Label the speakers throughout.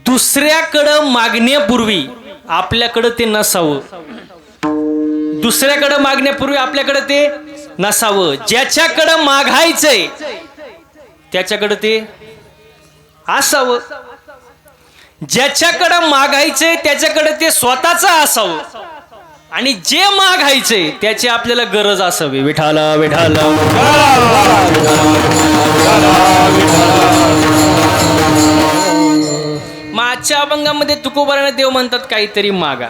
Speaker 1: दुसऱ्याकडं मागण्यापूर्वी आपल्याकडं ते नसावं. दुसऱ्याकडं मागण्यापूर्वी आपल्याकडं ते नसावं. ज्याच्याकडं मागायचंय त्याच्याकडं ते असावं. ज्याच्याकडं मागायचंय त्याच्याकडे ते स्वतःच असावं. आणि जे मागायचंय त्याची आपल्याला गरज असावी. विठाला विठाला मागच्या अभंगामध्ये तुकोबाराने देव म्हणतात काहीतरी मागा.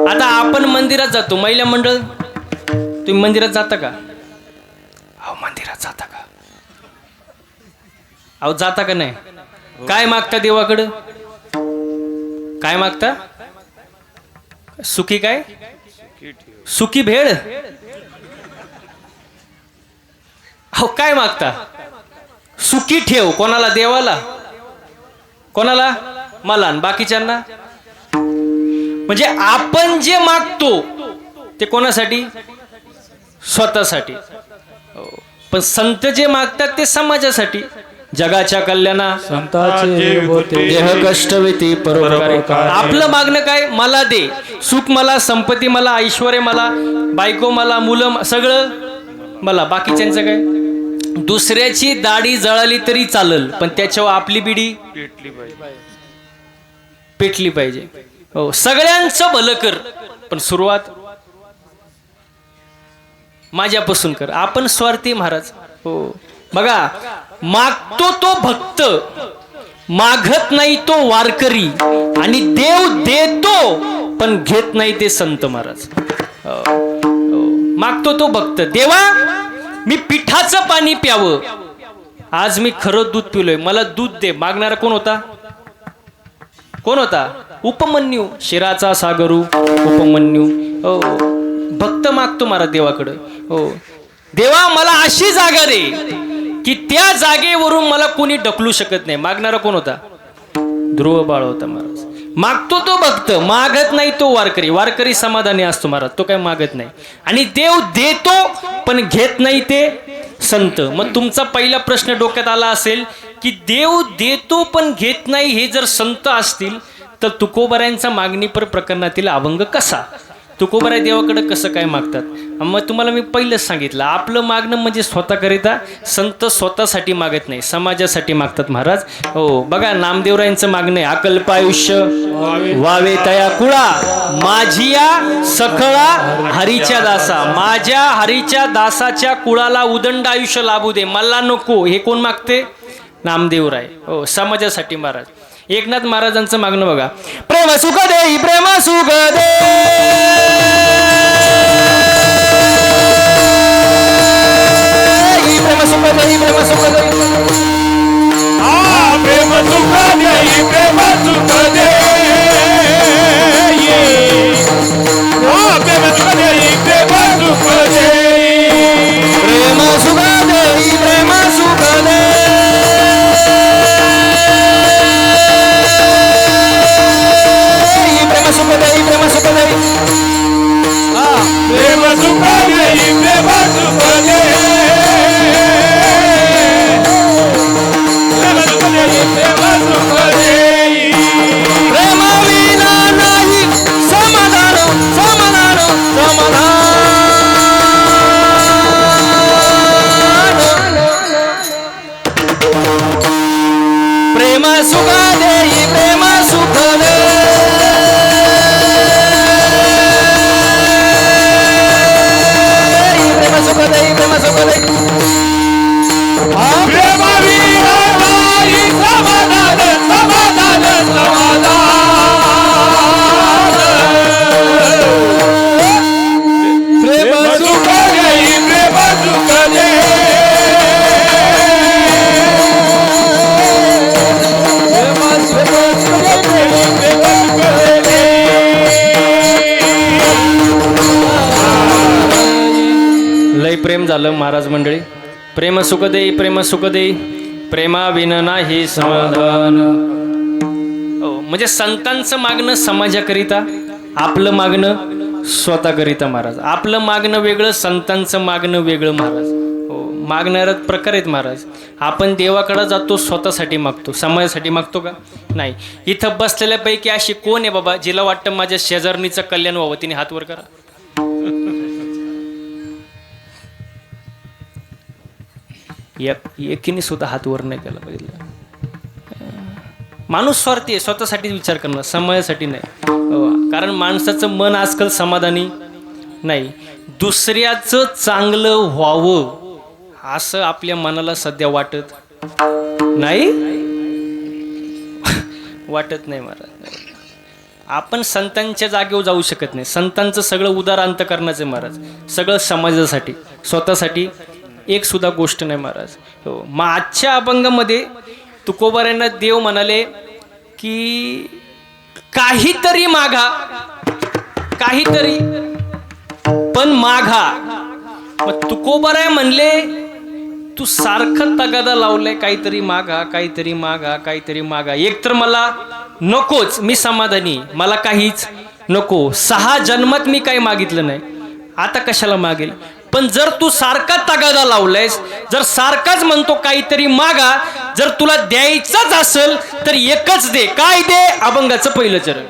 Speaker 1: आता आपण मंदिरात जातो, महिला मंडळ, तुम्ही मंदिरात जाता का? अहो मंदिरात जाता का? अहो जाता का नाही? काय मागता देवाकडं? काय मागता? सुखी काय? सुखी भेळ. अहो काय मागता? सुखी ठेव. कोणाला? देवाला. कोणाला? मला. बाकीच्यांना? म्हणजे आपण जे मागतो ते कोणासाठी? स्वतःसाठी. पण संत जे मागतात ते समाजासाठी. जगाच्या कल्याणा
Speaker 2: संताचे होते
Speaker 1: देह कष्ट वेती परोपकारी. आपलं मागणं काय? मला दे. सुख मला, संपत्ती मला, ऐश्वर्य मला, बायको मला, मुलं सगळं मला. बाकीच्यांचं काय? दुसऱ्याची दाढी जळाली तरी चालल पण त्याच्यावर आपली बिडी पेटली पाहिजे. हो, सगळ्यांचं भलं कर पण सुरुवात माझ्यापासून कर. आपण स्वार्थी महाराज. हो बघा, मागतो तो भक्त, मागत नाही तो वारकरी, आणि देव देतो पण घेत नाही ते संत महाराज. मागतो तो भक्त, देवा मी पिठाचं पाणी प्यावं, आज मी खरं दूध पिलोय, मला दूध दे. मागणारा कोण होता? कोण होता? उपमन्यू. शिराचा सागरू उपमन्यू. हो, भक्त मागतो महाराज देवाकडे. हो, देवा मला अशी जागा दे की त्या जागेवरून मला कोणी ढकलू शकत नाही. मागणारा कोण होता? ध्रुव बाळ होता महाराज. मागतो तो भक्त, मागत नाही तो वारकरी. वारकरी समाधानी असतो महाराज, तो काय मागत नाही. आणि देव देतो पण घेत नाही ते संत. मग तुमचा पहिला प्रश्न डोक्यात आला असेल की देव देतो पण घेत नाही हे जर संत असतील तर तुकोबारायांचा मागणीपर प्रकरणातील अभंग कसा? तुकोबाराय देवाकडे कसं काय मागतात? मग तुम्हाला मी पहिलंच सांगितलं, आपलं मागणं म्हणजे स्वतःकरिता. संत स्वतःसाठी मागत नाही, समाजासाठी मागतात महाराज. हो बघा, नामदेवरायांचं मागणं आहे, अकल्प आयुष्य वावे तया कुळा, माझिया सखळा हरीच्या दासा. माझ्या हरीच्या दासाच्या कुळाला उदंड आयुष्य लाभू दे, मला नको. हे कोण मागते? नामदेवराय. हो, समाजासाठी महाराज. एकनाथ महाराजांचं मागणं बघा, प्रेम सुख दे, प्रेम सुख दे, प्रेम सुख दे, प्रेम सुख दे,
Speaker 2: प्रेम सुख दे, प्रेम सुख दे, प्रेम सुख दे, प्रेम सुख दे,
Speaker 1: प्रेम सुख दे, प्रेम सुख दे, प्रेम सुख दे, प्रेम सुख दे,
Speaker 2: प्रेम सुख दे, प्रेम सुख दे, प्रेम सुख दे, प्रेम सुख दे.
Speaker 1: प्रेम विना नाही समाधान, समाधान, समाधान. प्रेम सुख दे, प्रेम सुख दे, प्रेम सुख दे, प्रेम सुख दे.
Speaker 2: प्रेम विना नाही समाधान, समाधान, समाधान. प्रेम सुख दे, प्रेम सुख दे, प्रेम सुख दे, प्रेम सुख दे.
Speaker 1: लय प्रेम झालं महाराज मंडळी. प्रेम सुख दे, प्रेम सुख दे, प्रेमा विन नाही समाधान. हो, म्हणजे संतांचं मागणं समाजाकरिता, आपलं मागणं स्वतःकरिता महाराज. आपलं मागणं वेगळं, संतांचं मागणं वेगळं महाराज. हो, मागणाऱ्यात प्रकार आहेत महाराज. आपण देवाकडे जातो स्वतःसाठी मागतो, समाजासाठी मागतो का? नाही. इथं बसलेल्यापैकी अशी कोण आहे बाबा जिला वाटतं माझ्या शेजारणीचं कल्याण व्हावं? तिने हात वर करा. एकीने सुद्धा हात वर नाही केला पाहिजे. माणूस स्वार्थी आहे, स्वतःसाठी विचार करणं, समाजासाठी नाही. कारण माणसाचं मन आजकाल समाधानी नाही. दुसऱ्याचं चांगलं व्हावं असं आपल्या मनाला सध्या वाटत नाही. वाटत नाही महाराज. आपण संतांच्या जागेवर जाऊ शकत नाही. संतांचं सगळं उदार अंतकरणाचं आहे महाराज, सगळं समाजासाठी, स्वतःसाठी एक सुद्धा गोष्ट नाही महाराज. हो. मग आजच्या अभंगामध्ये तुकोबारायांना देव म्हणाले की काहीतरी मागा, काहीतरी पण मागा. मग तुकोबाराय म्हणले तू सारखं तगादा लावलाय, काहीतरी मागा, काहीतरी मागा, काहीतरी मागा. एक तर मला नकोच, मी समाधानी, मला काहीच नको. 6 जन्मात मी काही मागितलं नाही, आता कशाला मागेल? पण जर तू सारखा तगादा लावलायस, जर सारखाच म्हणतो काहीतरी मागा, जर तुला द्यायचंच असेल तर एकच दे. काय दे? अभंगाचं पहिलं चरण.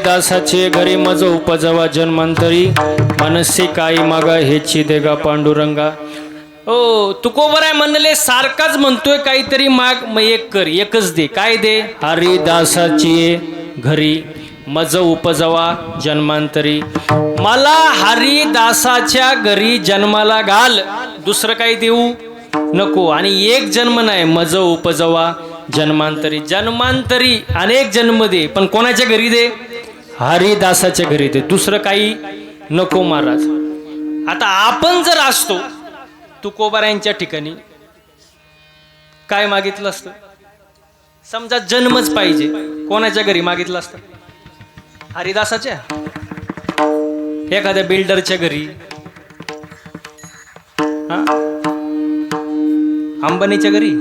Speaker 1: दासाचे घरी मज उपजवा जन्मांतरी, मनसे काही मागा हेची देगा पांडुरंगा. ओ तुकोबराय म्हणले सारखाच म्हणतोय काहीतरी माग, मग एक कर, एकच दे. काय दे? हरिदासाची घरी मज उपजवा जन्मांतरी, मला हरिदासाच्या घरी जन्माला घाल, दुसरं काही देऊ नको. आणि एक जन्म नाही, मज उपजवा जन्मांतरी. जन्मांतरी अनेक जन्म दे, पण कोणाच्या घरी दे? हरिदासाच्या घरी दे, दुसरं काही नको महाराज. आता आपण जर असतो तुकोबारायांच्या ठिकाणी काय मागितलं असतं? समजा जन्मच पाहिजे, कोणाच्या घरी मागितलं असतं? हरिदासाच्या, एखाद्या बिल्डरच्या घरी, अंबानीच्या घरी,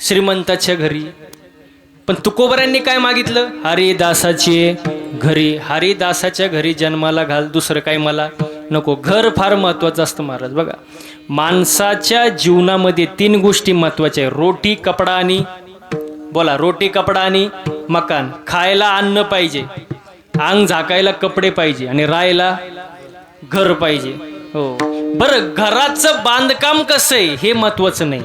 Speaker 1: श्रीमंताच्या घरी. पण तुकोबारायांनी काय मागितलं? हरिदासाची घरी हरिदासाच्या घरी जन्माला घाल, दुसरं काही मला नको. घर फार महत्वाचं असतं महाराज. बघा, माणसाच्या जीवनामध्ये 3 गोष्टी महत्वाच्या आहे. रोटी, कपडा आणि बोला, रोटी, कपडा आणि मकान. खायला अन्न पाहिजे, अंग झाकायला कपडे पाहिजे आणि राहायला घर पाहिजे. हो बरं, घराचं बांधकाम कसं आहे हे महत्वाचं नाही,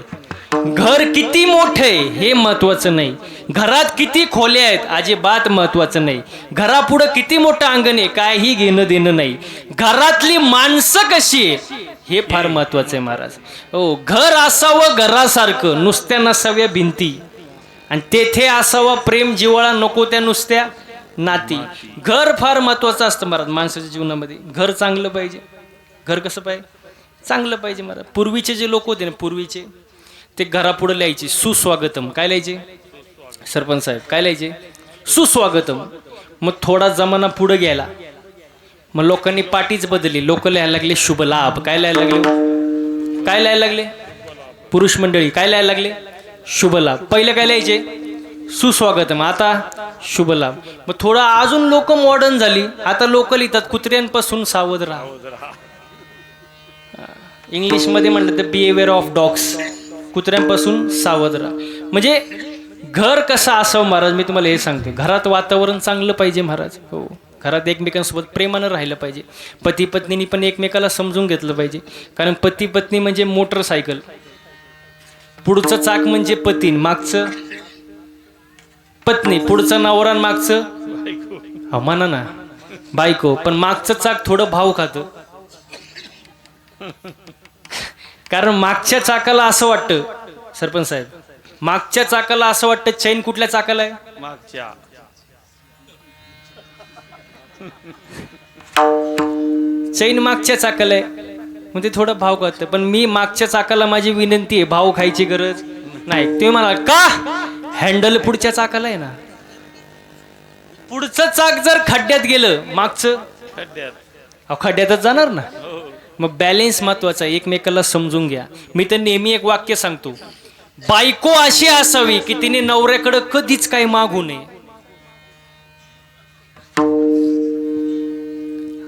Speaker 1: घर किती मोठं आहे हे महत्वाचं नाही, घरात किती खोल्या आहेत अजिबात महत्वाचं नाही, घरापुढं किती मोठं अंगण आहे काही घेणं देणं नाही, घरातली माणसं कशी आहे हे फार महत्वाचं आहे महाराज. हो, घर असावं घरासारखं, नुसत्या नसाव्या भिंती, आणि तेथे असावा प्रेम जिव्हाळा, नको त्या नुसत्या नाती. घर फार महत्वाचं असतं महाराज माणसाच्या जीवनामध्ये. घर चांगलं पाहिजे. घर कसं पाहिजे? चांगलं पाहिजे महाराज. पूर्वीचे जे लोक होते ना, पूर्वीचे, ते घरापुढे लिहायचे सुस्वागतम. काय लिहायचे सरपंच साहेब? काय लिहायचे? सुस्वागतम. मग थोडा जमाना पुढे गेला, मग लोकांनी पाटीच बदलली, लोक लिहायला लागले शुभ लाभ. काय लिहायला लागले? काय लिहायला लागले पुरुष मंडळी? काय लिहायला लागले? शुभ लाभ. पहिले काय लिहायचे? सुस्वागतम, आता शुभ लाभ. मग थोडं अजून लोक मॉडर्न झाली, आता लोक लिहितात कुत्र्यांपासून सावध राहा. इंग्लिशमध्ये म्हणलं तर बिहेवियर ऑफ डॉग्स, कुत्र्यांपासून सावध राहा. म्हणजे घर कसं असावं महाराज, मी तुम्हाला हे सांगतो. घरात वातावरण चांगलं पाहिजे महाराज. हो, घरात एकमेकांसोबत प्रेमानं राहिलं पाहिजे. पती पत्नीनी पण एकमेकाला समजून घेतलं पाहिजे. कारण पती पत्नी म्हणजे मोटरसायकल, पुढचं चाक म्हणजे पती, मागचं पत्नी, पुढचं नवरा, मागचं म्हणा ना बायको. पण मागचं चाक थोडं भाव खातं, कारण मागच्या चाकाला असं वाटतं सरपंच साहेब, मागच्या चाकाला असं वाटतं चैन कुठल्या चाकाला आहे?
Speaker 2: मागच्या.
Speaker 1: चैन मागच्या चाकाला आहे, मग ते थोडं भाव खातं. पण मी मागच्या चाकाला माझी विनंती आहे, भाव खायची गरज नाही. तुम्ही म्हणाल का? हँडल पुढच्या चाकाला आहे ना. पुढचं चाक जर खड्ड्यात गेलं, मागचं खड्ड्यातच जाणार ना. मग बॅलेन्स महत्वाचा आहे, एकमेकाला समजून घ्या. मी तर नेहमी एक वाक्य सांगतो, बायको अशी असावी की तिने नवऱ्याकडे कधीच काही मागू नये.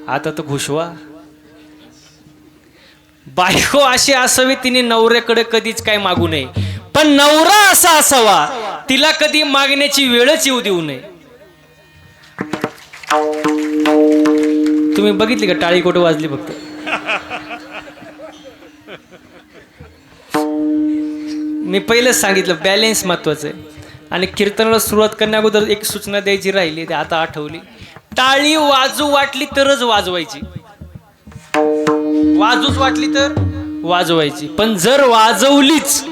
Speaker 1: आता तर घुसवा. बायको अशी असावी तिने नवऱ्याकडे कधीच काही मागू नये, पण नवरा असा असावा तिला कधी मागण्याची वेळच येऊ देऊ नये. तुम्ही बघितली का टाळी कोट वाजली फक्त? मी पहिलेच सांगितलं बॅलेन्स महत्वाचं आहे. आणि कीर्तनाला सुरुवात करण्या अगोदर एक सूचना द्यायची राहिली, ते आता आठवली. टाळी वाजू वाटली तरच वाजवायची, वाजूच वाटली तर वाजवायची. पण जर वाजवलीच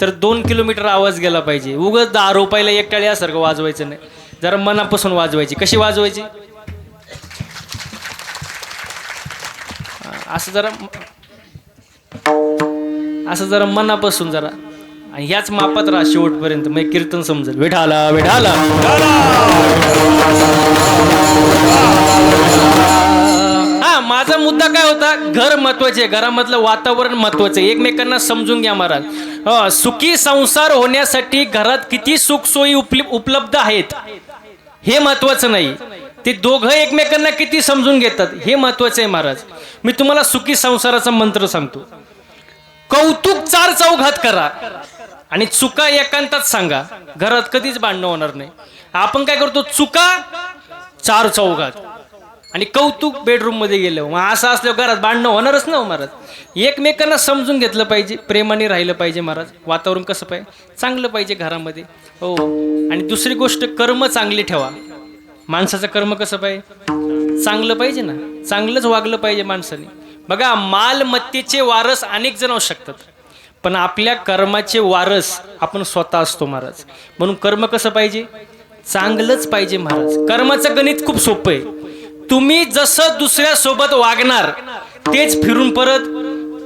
Speaker 1: तर 2 किलोमीटर आवाज गेला पाहिजे. उगाच 10 रुपयाला एक टाळी यासारखं वाजवायचं नाही, जरा मनापासून वाजवायची. कशी वाजवायची? असं जरा मनापासून जरा, आणि ह्याच मापात राहा शेवटपर्यंत, मग कीर्तन समजेल. विठाला विठाला. हा, माझा मुद्दा काय होता? घर महत्वाचे, घरामधलं वातावरण महत्वाचं, एकमेकांना समजून घ्या महाराज. सुखी संसार होण्यासाठी घरात किती सुख सोयी उपलब्ध आहेत हे महत्वाचं नाही, ते दोघं एकमेकांना किती समजून घेतात हे महत्वाचं आहे महाराज. मी तुम्हाला सुखी संसाराचा मंत्र सांगतो. कौतुक 4 चौघात करा आणि चुका एकांतात सांगा, घरात कधीच भांडणं होणार नाही. आपण काय करतो? चुका 4 चौघात आणि कौतुक बेडरूम मध्ये गेलं. मग असं असल्यावर घरात भांडणं होणारच ना महाराज. एकमेकांना समजून घेतलं पाहिजे, प्रेमाने राहिलं पाहिजे महाराज. वातावरण कसं पाहिजे? चांगलं पाहिजे घरामध्ये. हो, आणि दुसरी गोष्ट, कर्म चांगली ठेवा. माणसाचं कर्म कसं पाहिजे? चांगलं पाहिजे ना, चांगलंच वागलं पाहिजे माणसाने. बघा, मालमत्तेचे वारस अनेक जण असू शकतात, पण आपल्या कर्माचे वारस आपण स्वतः असतो महाराज. म्हणून कर्म कसं पाहिजे? चांगलंच पाहिजे महाराज. कर्माचं गणित खूप सोपं आहे. तुम्ही जसं दुसऱ्यासोबत वागणार तेच फिरून परत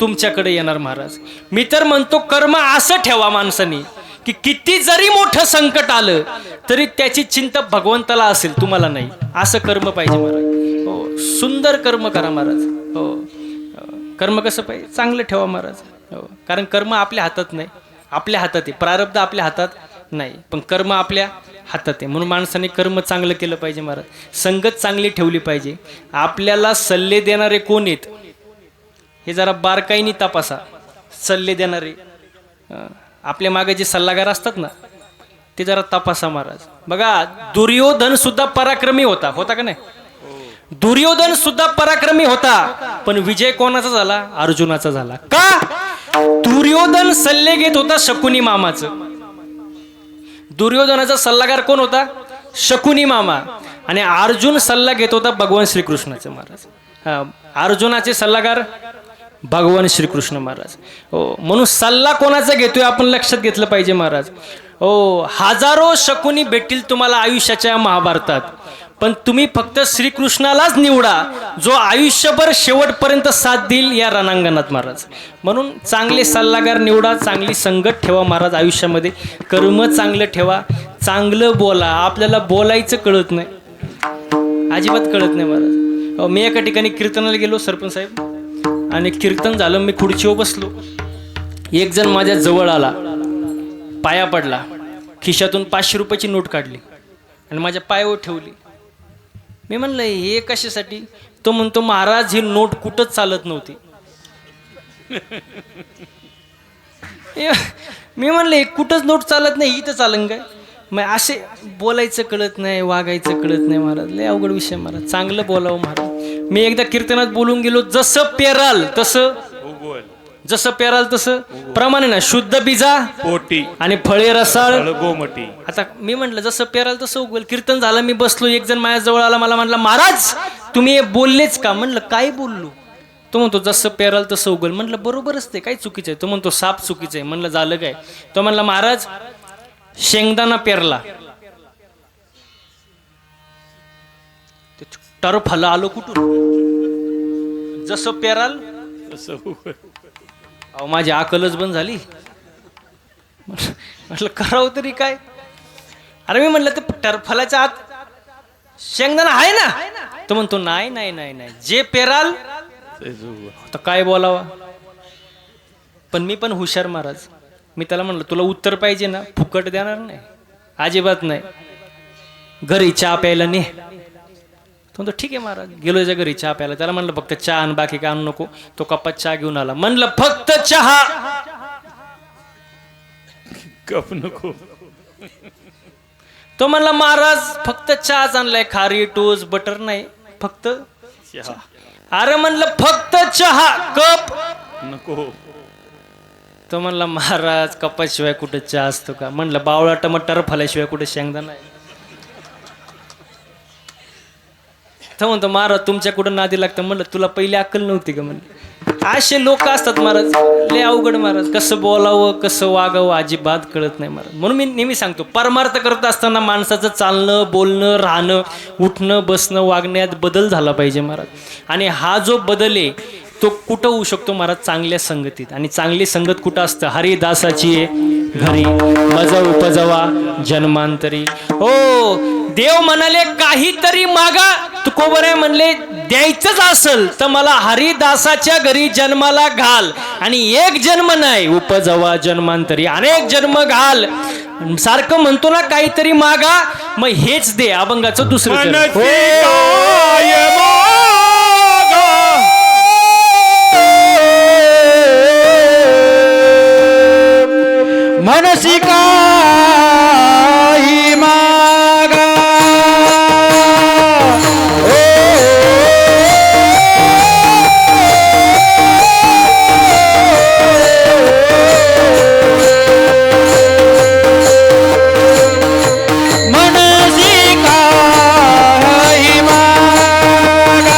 Speaker 1: तुमच्याकडे येणार महाराज. मी तर म्हणतो कर्म असं ठेवा माणसाने की किती जरी मोठं संकट आलं तरी त्याची चिंता भगवंताला असेल, तुम्हाला नाही. असं कर्म पाहिजे महाराज. हो, सुंदर कर्म करा महाराज. हो, कर्म कसं पाहिजे? चांगलं ठेवा महाराज. हो, कारण कर्म आपल्या हातात नाही, आपल्या हातात आहे. प्रारब्ध आपल्या हातात नाही, पण कर्म आपल्या हातात आहे. म्हणून माणसाने कर्म चांगलं केलं पाहिजे महाराज, संगत चांगली ठेवली पाहिजे. आपल्याला सल्ले देणारे कोण आहेत हे जरा बारकाईने तपासा. सल्ले देणारे आपल्या मागे जे सल्लागार असतात ना ते जरा तपासा महाराज. बघा दुर्योधन सुद्धा पराक्रमी होता, होता का नाही? दुर्योधन सुद्धा पराक्रमी होता, पण विजय कोणाचा झाला? अर्जुनाचा झाला. का? दुर्योधन सल्ले घेत होता शकुनी मामाचं. दुर्योधनाचा सल्लागार कोण होता? शकुनी मामा. आणि अर्जुन सल्ला घेत होता भगवान श्रीकृष्णाचा महाराज. अर्जुनाचे सल्लागार भगवान श्रीकृष्ण महाराज. हो, म्हणून सल्ला कोणाचा घेतोय आपण लक्षात घेतलं पाहिजे महाराज. हो, हजारो शकुनी भेटतील तुम्हाला आयुष्याच्या महाभारतात, पण तुम्ही फक्त श्रीकृष्णालाच निवडा जो आयुष्यभर शेवटपर्यंत साथ देईल या रणांगणात महाराज. म्हणून चांगले सल्लागार निवडा, चांगली संगत ठेवा महाराज आयुष्यामध्ये. कर्म चांगलं ठेवा, चांगलं बोला. आपल्याला बोलायचं कळत नाही, अजिबात कळत नाही महाराज. मी एका ठिकाणी कीर्तनाला गेलो सरपंच साहेब, आणि कीर्तन झालं, मी खुर्चीवर बसलो. एक जण माझ्या जवळ आला, पाया पडला, खिशातून 500 रुपयाची नोट काढली आणि माझ्या पायावर ठेवली. मी म्हणलं हे कशासाठी? तो म्हणतो महाराज ही नोट कुठंच चालत नव्हती. मी म्हणलं हे कुठंच नोट चालत नाही, इथं चालन काय? मग असे बोलायचं कळत नाही, वागायचं कळत नाही महाराज. लय अवघड विषय महाराज. चांगलं बोलावं महाराज. मी एकदा कीर्तनात बोलून गेलो, जसं पेराल तसं, जसं पेराल तसं प्रमाणे ना, शुद्ध बीजा
Speaker 2: पोटी
Speaker 1: आणि फळे रसाळ
Speaker 2: गोमटी.
Speaker 1: आता मी म्हटलं जसं पेराल तसं उगवेल. कीर्तन झालं, मी बसलो, एक जण माझ्या जवळ आला, मला म्हटलं महाराज तुम्ही हे बोललेच का? म्हणलं काय बोललो? तो म्हणतो जसं पेराल तसं उगवेल. म्हटलं बरोबरच ते, काय चुकीचं आहे? तो म्हणतो साप चुकीचं आहे. म्हणलं झालं काय? तो म्हणला महाराज शेंगदाणा पेरला, टरफल आलो कुठून? जसं पेराल
Speaker 2: तसं
Speaker 1: अहो माझी अकलच बंद झाली. म्हटलं करावं तरी काय? अरे मी म्हटलं ते टरफलाच्या आत शेंगदाणा आहे ना? तो म्हणतो नाही नाही नाही नाही, जे पेराल. तर काय बोलावा? पण मी पण हुशार महाराज. मी त्याला म्हणलं तुला उत्तर पाहिजे ना, फुकट देणार नाही, अजिबात नाही. घरी चहा प्यायला ने. तो म्हणतो ठीक आहे महाराज. गेलो त्याच्या घरी चहा प्यायला. त्याला म्हणलं फक्त चहा आण, बाकी काय आणू नको. तो कपात चहा घेऊन आला. म्हणलं फक्त चहा.
Speaker 2: कप नको.
Speaker 1: तो म्हणला महाराज फक्त चहाच आणलाय, खारी टोस बटर नाही, फक्त
Speaker 2: चहा
Speaker 1: अरे म्हणलं फक्त चहा, कप
Speaker 2: नको.
Speaker 1: तो म्हणला महाराज कपाशिवाय कुठे चहा असतो का? म्हणलं बावळा टमाटर फल्याशिवाय कुठे शेंगदाणा आहे? तो म्हणतो महाराज तुमच्या कुठं नादी लागतं. म्हणलं तुला पहिली अक्कल नव्हती का? म्हणलं असे लोक असतात महाराज, लय अवघड महाराज. कसं बोलावं कसं वागावं अजिबात कळत नाही महाराज. म्हणून मी नेहमी सांगतो परमार्थ करत असताना माणसाचं चालणं बोलणं राहणं उठणं बसणं वागण्यात बदल झाला पाहिजे महाराज. आणि हा जो बदल आहे तो कुठं होऊ शकतो महाराज? चांगल्या संगतीत. आणि चांगली संगत कुठं असतं? हरिदासाची घरी मज उपजवा जन्मांतरी. हो देव म्हणाले काहीतरी मागा. तुकोबराय म्हणले द्यायचंच असेल तर मला हरिदासाच्या घरी जन्माला घाल. आणि एक जन्म नाही उपजवा जन्मांतरी, अनेक जन्म घाल. सारखं म्हणतो ना काहीतरी मागा, मग हेच दे. अभंगाचं दुसरं चरण.
Speaker 3: मनसी काही मागा. मनसी काही मागा.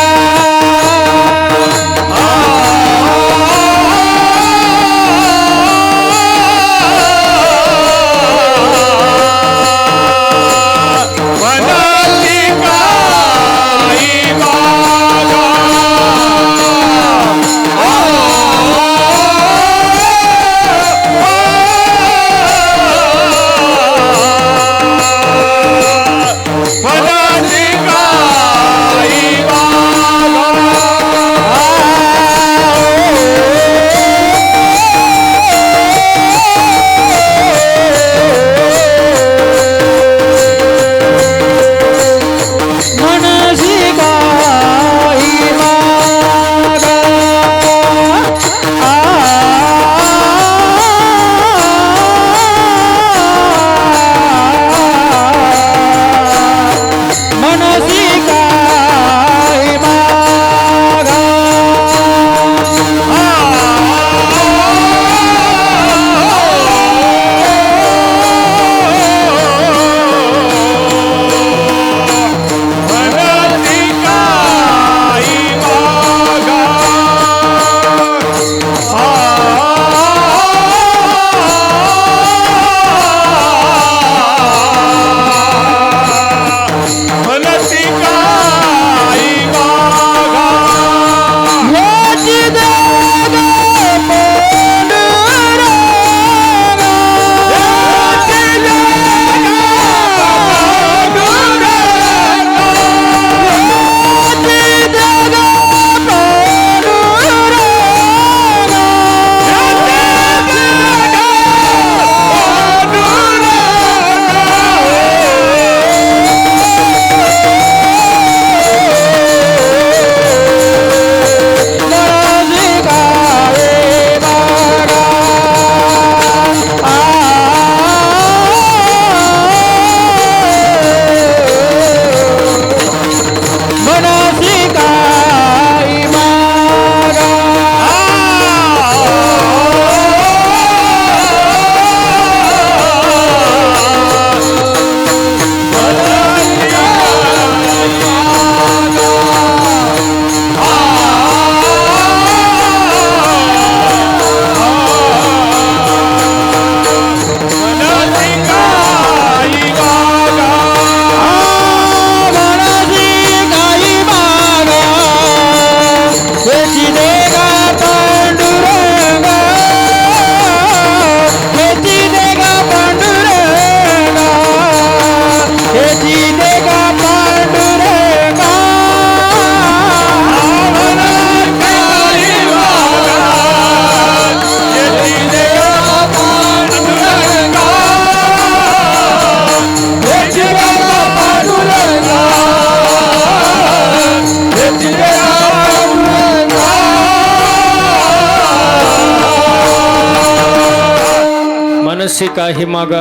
Speaker 1: मनसी काही मागा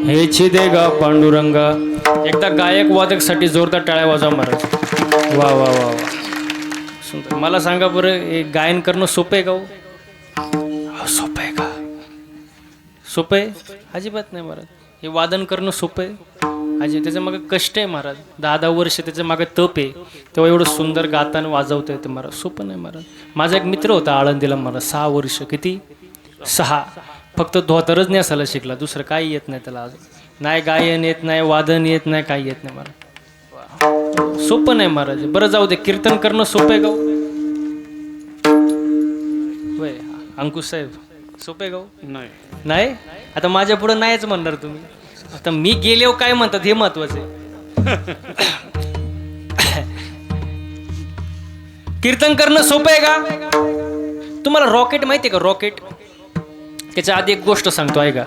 Speaker 1: हेची दे गा पांडुरंगा. एकदा गायक वादकसाठी जोरदार टाळ्या वाजवा महाराज. वा वा वा वा सुंदर. मला सांगा बरं, हे गायन करणं सोपं आहे का हो? सोपं आहे का? सोपं आहे? अजिबात नाही महाराज. हे वादन करणं सोपं आहे अजिबात. त्याच्या मागे कष्ट आहे महाराज. 10-10 वर्ष त्याच्या मागे तप आहे, तेव्हा एवढं सुंदर गाताना वाजवता येतं महाराज. सोपं नाही महाराज. माझा एक मित्र होता आळंदीला महाराज, 6 वर्ष. किती? 6. फक्त धोतरच नेसायला शिकला, दुसरं काही येत नाही त्याला. अजून नाही गायन येत नाही, वादन येत नाही, काही येत नाही महाराज. सोपं नाही महाराज. बरं जाऊ दे, कीर्तन करणं सोपं आहे का? होय अंकुश साहेब, सोपं आहे का?
Speaker 2: नाही.
Speaker 1: नाही. आता माझ्या पुढे नाहीच म्हणणार तुम्ही. आता मी गेल्यावर काय म्हणतात हे महत्वाचं आहे. कीर्तन करणं सोपं आहे का? तुम्हाला रॉकेट माहिती आहे का? रॉकेट. त्याच्या आधी एक गोष्ट सांगतो ऐका.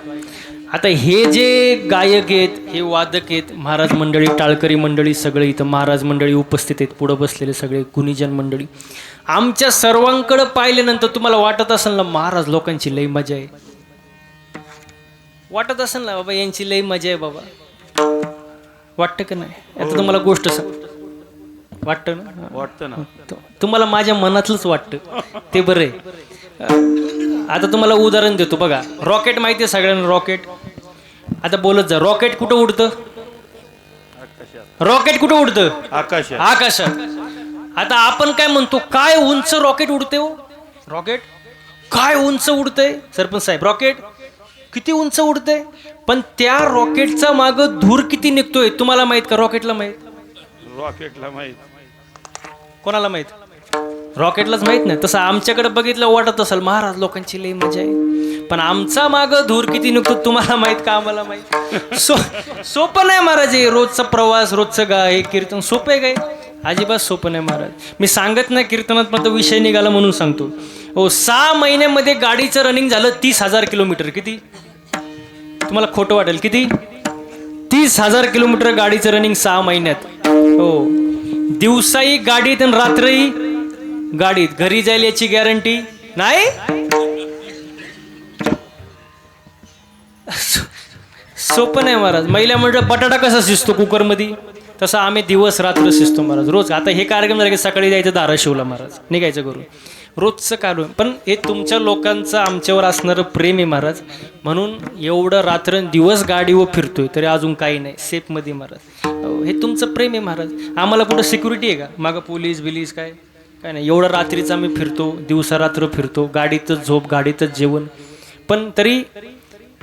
Speaker 1: आता हे जे गायक आहेत, हे वादक आहेत, महाराज मंडळी, टाळकरी मंडळी, सगळे इथं महाराज मंडळी उपस्थित आहेत, पुढं बसलेले सगळे गुणीजन मंडळी. आमच्या सर्वांकडे पाहिल्यानंतर तुम्हाला वाटत असेल ना, महाराज लोकांची लई मजा आहे. वाटत असेल ना बाबा यांची लई मजा आहे बाबा. वाटतं का नाही? आता तुम्हाला गोष्ट सांग. वाटतं ना?
Speaker 2: वाटतं ना.
Speaker 1: तुम्हाला माझ्या मनातलंच वाटतं ते बरं आहे. आता तुम्हाला उदाहरण देतो बघा. रॉकेट माहिती आहे सगळ्यांना? रॉकेट. आता बोलत जा. रॉकेट कुठं उडतं? रॉकेट कुठं उडतं?
Speaker 2: आकाशात.
Speaker 1: आकाशात. आता आपण काय म्हणतो, काय उंच रॉकेट उडते हो. रॉकेट काय उंच उडतंय सरपंच साहेब. रॉकेट किती उंच उडतंय, पण त्या रॉकेटचा माग धूर किती निघतोय तुम्हाला माहित का? रॉकेटला माहित.
Speaker 2: रॉकेटला माहित.
Speaker 1: कोणाला माहित? रॉकेटलाच माहित नाही. तसं आमच्याकडे बघितलं वाटत असेल महाराज लोकांची लई मजा आहे, पण आमचा माग धूर किती निघतो तुम्हाला माहित का? आम्हाला माहित. सोपं नाही महाराज. हे रोजचा प्रवास, रोजचं हे कीर्तन सोपं आहे काय? अजिबात सोपं नाही महाराज. मी सांगत नाही कीर्तनात, पण तो विषय निघाला म्हणून सांगतो. हो, 6 महिन्यामध्ये गाडीचं रनिंग झालं 30,000 किलोमीटर. किती? तुम्हाला खोटं वाटेल. किती? 30,000 किलोमीटर गाडीचं रनिंग 6 महिन्यात. हो, दिवसाही गाडीत आणि रात्रही गाडीत. घरी जाईल याची गॅरंटी नाही. सोपं नाही महाराज. महिला मंडळ बटाटा कसा शिजतो कुकरमध्ये, तसं आम्ही दिवस रात्र शिजतो महाराज. रोज. आता हे कार्यक्रम झाले की सकाळी जायचं धाराशिवला महाराज, निघायचं करून रोजचं कारण. पण हे तुमच्या लोकांचं आमच्यावर असणारं प्रेम आहे महाराज, म्हणून एवढं रात्र दिवस गाडीवर फिरतोय तरी अजून काही नाही, सेफमध्ये महाराज. हे तुमचं प्रेम आहे महाराज. आम्हाला कुठं सिक्युरिटी आहे का? मागं पोलीस बिलीस काय काय नाही. एवढं रात्रीचं आम्ही फिरतो, दिवसा रात्र फिरतो, गाडीतच झोप, गाडीतच जेवण, पण तरी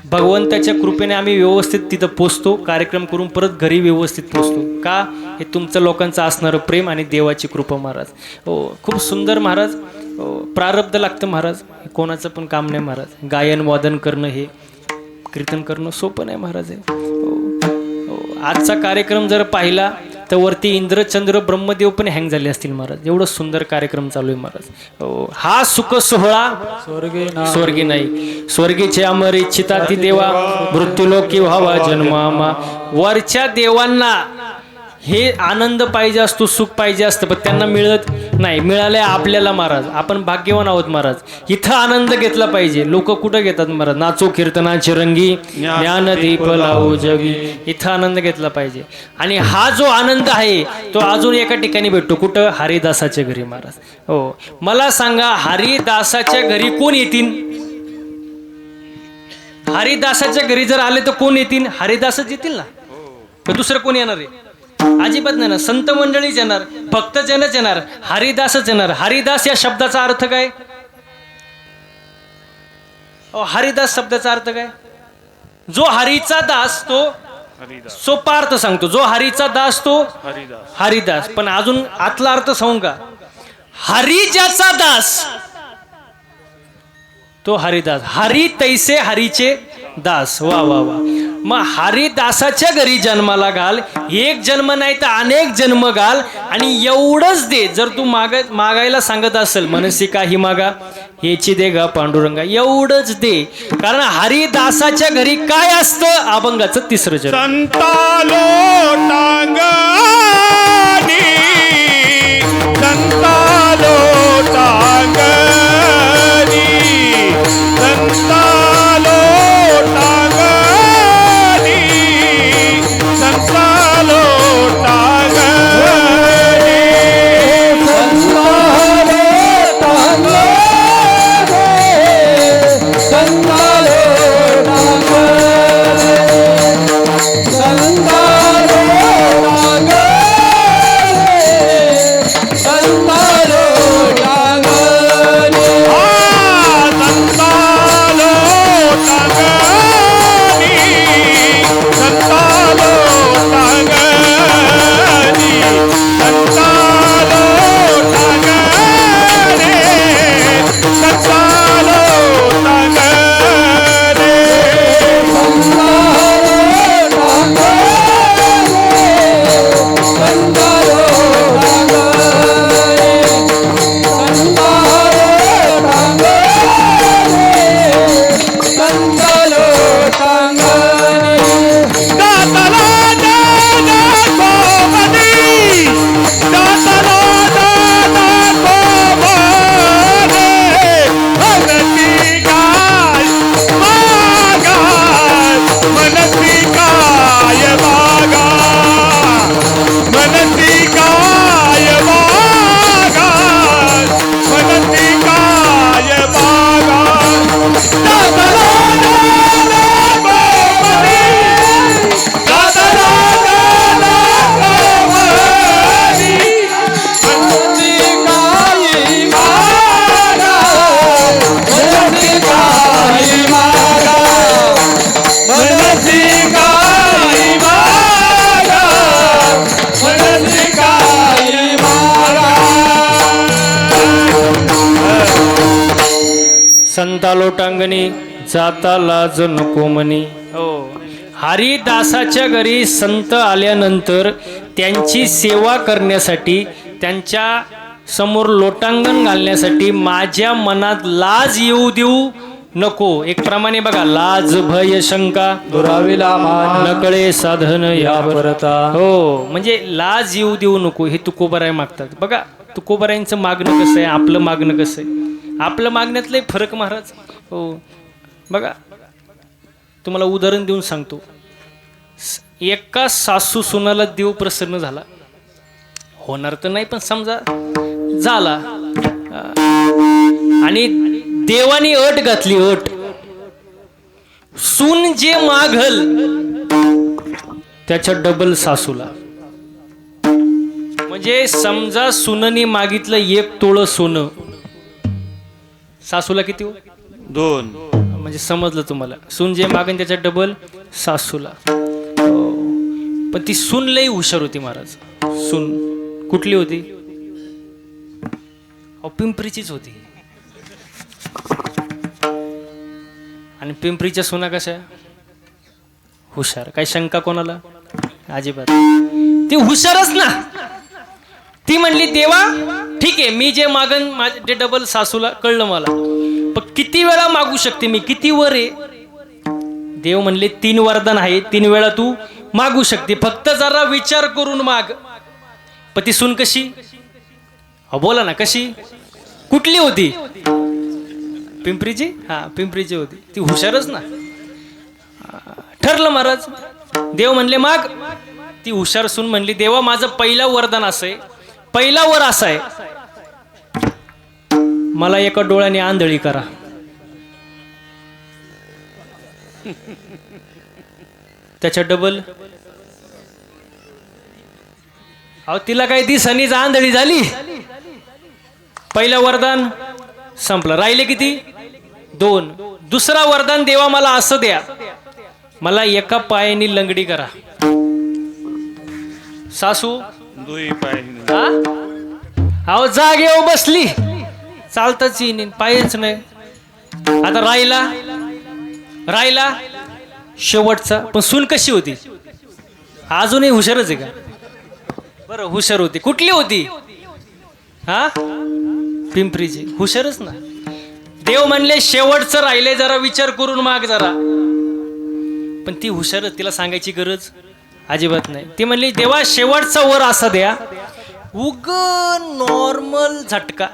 Speaker 1: भगवंताच्या कृपेने आम्ही व्यवस्थित तिथं पोचतो. कार्यक्रम करून परत घरी व्यवस्थित पोचतो. का? हे तुमचं लोकांचं असणारं प्रेम आणि देवाची कृपा महाराज. हो, खूप सुंदर महाराज. प्रारब्ध लागतं महाराज. कोणाचं पण काम नाही महाराज. गायन वादन करणं, हे कीर्तन करणं सोपं नाही महाराज. आजचा कार्यक्रम जर पाहिला तर वरती इंद्रचंद्र ब्रह्मदेव पण हँग झाले असतील महाराज. एवढं सुंदर कार्यक्रम चालू आहे महाराज. हा सुख सोहळा स्वर्गी नाही. स्वर्गीचे अमर इच्छिता ती देवा, मृत्यूलोकी व्हावा जन्मामा. वरच्या देवांना हे आनंद पाहिजे असतो, सुख पाहिजे असतं, पण त्यांना मिळत नाही. मिळालंय आपल्याला महाराज. आपण भाग्यवान आहोत महाराज. इथं आनंद घेतला पाहिजे. लोक कुठं घेतात महाराज? नाचो कीर्तनाची रंगी, ज्ञानदीप लावू जगी. इथं आनंद घेतला पाहिजे. आणि हा जो आनंद आहे तो अजून एका ठिकाणी भेटतो. कुठं? हरिदासाच्या घरी महाराज. हो, मला सांगा, हरिदासाच्या घरी कोण येतील? हरिदासाच्या घरी जर आले तर कोण येतील? हरिदासच येतील ना. तर दुसरं कोण येणार आहे? अजिबात नाही ना. संत मंडळीच येणार, भक्तजनच येणार, हरिदासच येणार. हरिदास या शब्दाचा अर्थ काय? हरिदास शब्दाचा अर्थ काय? जो हरीचा दास तो सोपा अर्थ सांगतो. जो हरीचा दास तो हरिदास. पण अजून आतला अर्थ सांगू का? हरी ज्याचा दास तो हरिदास. हरी तैसे हरीचे दास. वा वा वा. मग हरिदासाच्या घरी जन्माला घाल. एक जन्म नाही तर अनेक जन्म घाल, आणि एवढंच दे. जर तू मागायला सांगत असेल, मनसी काही मागा हेची दे गा पांडुरंगा, एवढंच दे. कारण हरिदासाच्या घरी काय असतं? अभंगाचं 3रं चरण.
Speaker 2: संतालो टांगणी, संतालो टांगणी, संतालो टांगणी.
Speaker 1: आईच्या लोटांगणी जाता लाज नको म्हणी. हो, हरिदासाच्या घरी संत आल्यानंतर त्यांची सेवा करण्यासाठी, त्यांच्या समोर लोटांगण घालण्यासाठी माझ्या मनात लाज येऊ देऊ नको. एक प्रमाणे बघा, लाज भय शंका
Speaker 3: दुराविला मान
Speaker 1: नकळे साधन या
Speaker 3: परता.
Speaker 1: हो, म्हणजे लाज येऊ देऊ नको हे तुकोबाराय मागतात. बघा तुकोबारायांचं मागणं कसं आहे, आपलं मागणं कसं आहे. आपलं मागण्यातलं फरक महाराज. हो बघा, तुम्हाला उदाहरण देऊन सांगतो. एका सासू सुनाला देव प्रसन्न झाला, होणार तर नाही पण समजा झाला, आणि देवानी अट घातली. अट, सून जे मागल त्याच्या डबल सासूला. म्हणजे समजा सुननी मागितलं 1 तोळं सोनं, सासूला किती हो?
Speaker 2: 2.
Speaker 1: म्हणजे समजलं तुम्हाला. सून जे मागन त्याच्या डबल सासूला. हो. पण ती सून लई हुशार होती महाराज. सून कुठली होती? अहो पिंपरीचीच होती. आणि पिंपरीच्या सुना कशा? हुशार. काही शंका कोणाला? अजिबात. ती हुशारच ना. ती म्हणली देवा ठीक आहे, मी जे मागन माझे डबल सासूला, कळलं मला, पण किती वेळा मागू शकते मी? किती वर आहे? देव म्हणले 3 वरदान आहे, 3 वेळा तू मागू शकते, फक्त जरा विचार करून माग. पण ती सून कशी? बोला ना, कशी? कुठली होती? पिंपरीची. हा, पिंपरीची होती. ती हुशारच ना. ठरलं महाराज. देव म्हणले माग. ती हुशार सून म्हणली देवा माझं पहिला वरदान असं आहे, पहिला वर असा आहे, मला एका डोळ्याने आंधळी करा. त्याच्या डबल. अहो तिला काही दिसणीच, आंधळी झाली. पहिलं वरदान संपलं. राहिले किती? 2. दुसरा वरदान देवा मला असं द्या, मला एका पायाने लंगडी करा. सासू
Speaker 2: 2 पाय.
Speaker 1: अहो जागेवर बसली, चालताच येईन, पायच नाही. आता राहिला शेवटचा. पण सून कशी होती? अजूनही हुशारच आहे का? बरं हुशार होती. कुठली होती? हा, पिंपरीची. हुशारच ना. देव म्हणले शेवटचं राहिले, जरा विचार करून माग जरा. पण ती हुशारच, तिला सांगायची गरज अजिबात नाही. ती म्हणली देवा शेवटचा वर असा द्या, उग नॉर्मल झटका,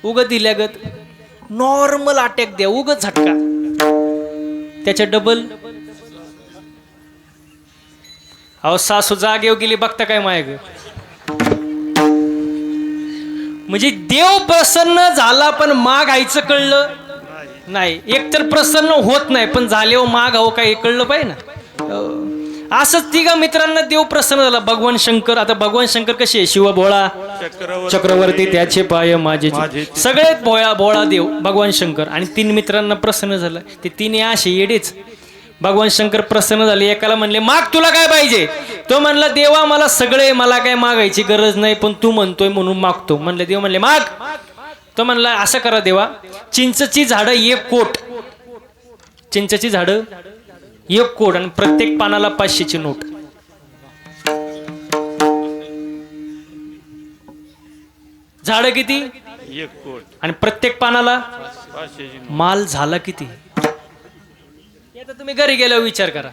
Speaker 1: उग दिल्यागत नॉर्मल अटॅक द्या, उग झटका. त्याच्या डबल. अहो सासू जागेव गेली, बघता काय माय ग. म्हणजे देव प्रसन्न झाला पण मागायचं कळलं नाही. एकतर प्रसन्न होत नाही, पण झाल्यावर मागावं काय कळलं पाहिजे ना. असंच 3 मित्रांना देव प्रसन्न झाला. भगवान शंकर. आता भगवान शंकर कसे आहे? शिव भोळा चक्रवर्ती, त्याचे पाय माझे. सगळ्यात भोळा देव भगवान शंकर. आणि 3 मित्रांना प्रसन्न झालं. ते 3 असे येडेच. भगवान शंकर प्रसन्न झाले. एकाला म्हणले माग, तुला काय पाहिजे? तो म्हणला देवा मला सगळे, मला काय मागायची गरज नाही, पण तू म्हणतोय म्हणून मागतो. म्हणले देव म्हणले माग. तो म्हणला असं करा देवा, चिंचची झाडं 1 कोट, चिंचची झाडं 1 कोट, आणि प्रत्येक पानाला 500ची नोट. झाडं किती?
Speaker 2: 1 कोट.
Speaker 1: आणि प्रत्येक पानाला
Speaker 2: 500.
Speaker 1: माल झाला किती? आता तुम्ही घरी गेल्यावर विचार करा.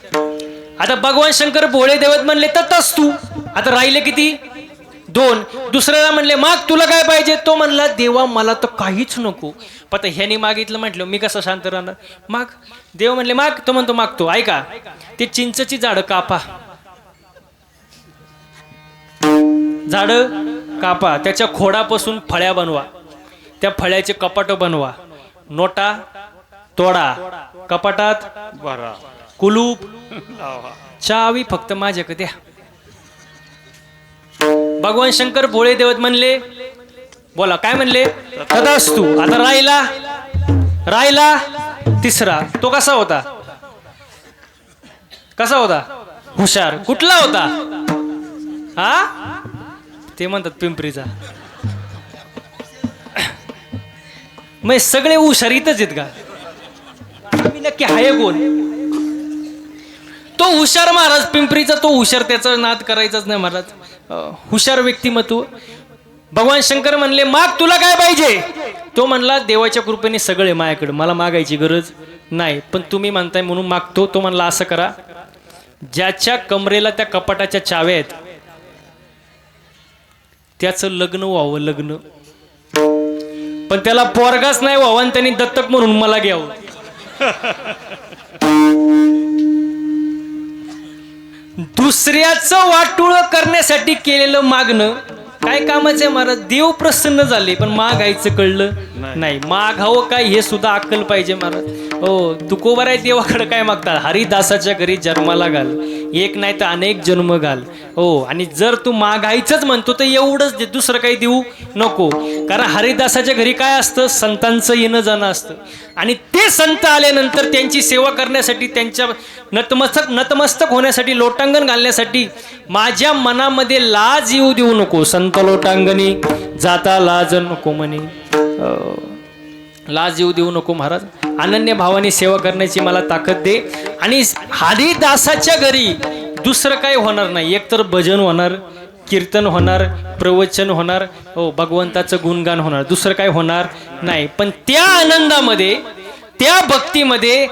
Speaker 1: आता भगवान शंकर भोळे देवत म्हणले ततच तू. आता राहिले किती? 2. दुसऱ्याला म्हणले माग, तुला काय पाहिजे? तो म्हणला देवा मला तर काहीच नको. पण ह्याने मागितलं म्हटलं मी कसं शांत राहणार? माग. देव म्हणले माग. तो म्हणतो मागतो. ऐका, ते चिंचची झाडं कापा, झाडं कापा, त्याच्या खोडापासून फळ्या बनवा, त्या फळ्याचे कपाट बनवा, नोटा तोडा, कपाटात
Speaker 2: भरा,
Speaker 1: कुलूप
Speaker 2: लावा.
Speaker 1: चावी फक्त माझ्याकडे द्या. भगवान शंकर भोळे देवत म्हणले, बोला काय म्हणले? तदास्तु. आता राहिला 3रा. तो कसा होता? हुशार. कुठला होता? हा, ते म्हणतात पिंपरीचा. मग सगळे हुशारीतच आहेत का? मी नक्की हाय कोण? तो हुशार महाराज पिंपरीचा, तो हुशार, त्याचा नाद करायचाच नाही महाराज. हुशार व्यक्तिमत्व. भगवान शंकर म्हणले माग तुला काय पाहिजे? तो म्हणला देवाच्या कृपेने सगळे माझ्याकडे, मला मागायची गरज नाही, पण तुम्ही म्हणताय म्हणून मागतो. तो म्हणला असं करा, ज्याच्या कमरेला त्या कपाटाच्या चाव्या आहेत त्याचं लग्न व्हावं, लग्न. पण त्याला पोरगाच नाही व्हावं आणि त्यांनी दत्तक म्हणून मला घ्यावं. दुसऱ्याचं वाटुळ करण्यासाठी केलेलं मागणं काय कामाचं आहे महाराज? देव प्रसन्न झाले पण मागायचं कळलं नाही. मागावं काय हे सुद्धा अक्कल पाहिजे महाराज. हो, तुकोबर आहे देवाकडे काय मागतात? हरिदासाच्या घरी जन्माला घाल, एक नाही तर अनेक जन्म घाल. हो, आणि जर तू मागायचंच म्हणतो तर एवढंच दे, दुसरं काही देऊ नको. कारण हरिदासाच्या घरी काय असतं? संतांचं येणं जाणं असतं. आणि ते संत आल्यानंतर त्यांची सेवा करण्यासाठी, त्यांच्या नतमस्तक होण्यासाठी, लोटांगण घालण्यासाठी माझ्या मनामध्ये लाज येऊ देऊ नको. संत लोटांगणी जाता लाज नको म्हणे. लाज येऊ देऊ नको महाराज. अनन्य भावाने सेवा करण्याची मला ताकद दे. आणि हरिदासाच्या घरी दुसरं काही होणार नाही. एकतर भजन होणार, कीर्तन होणार, प्रवचन होणार, हो, भगवंताचं गुणगान होणार, दुसरं काही होणार नाही. पण त्या आनंदामध्ये, त्या भक्तीमध्ये,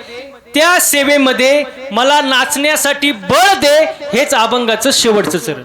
Speaker 1: त्या सेवेमध्ये मला नाचण्यासाठी बळ दे. हेच अभंगाचं शेवटचं चरण.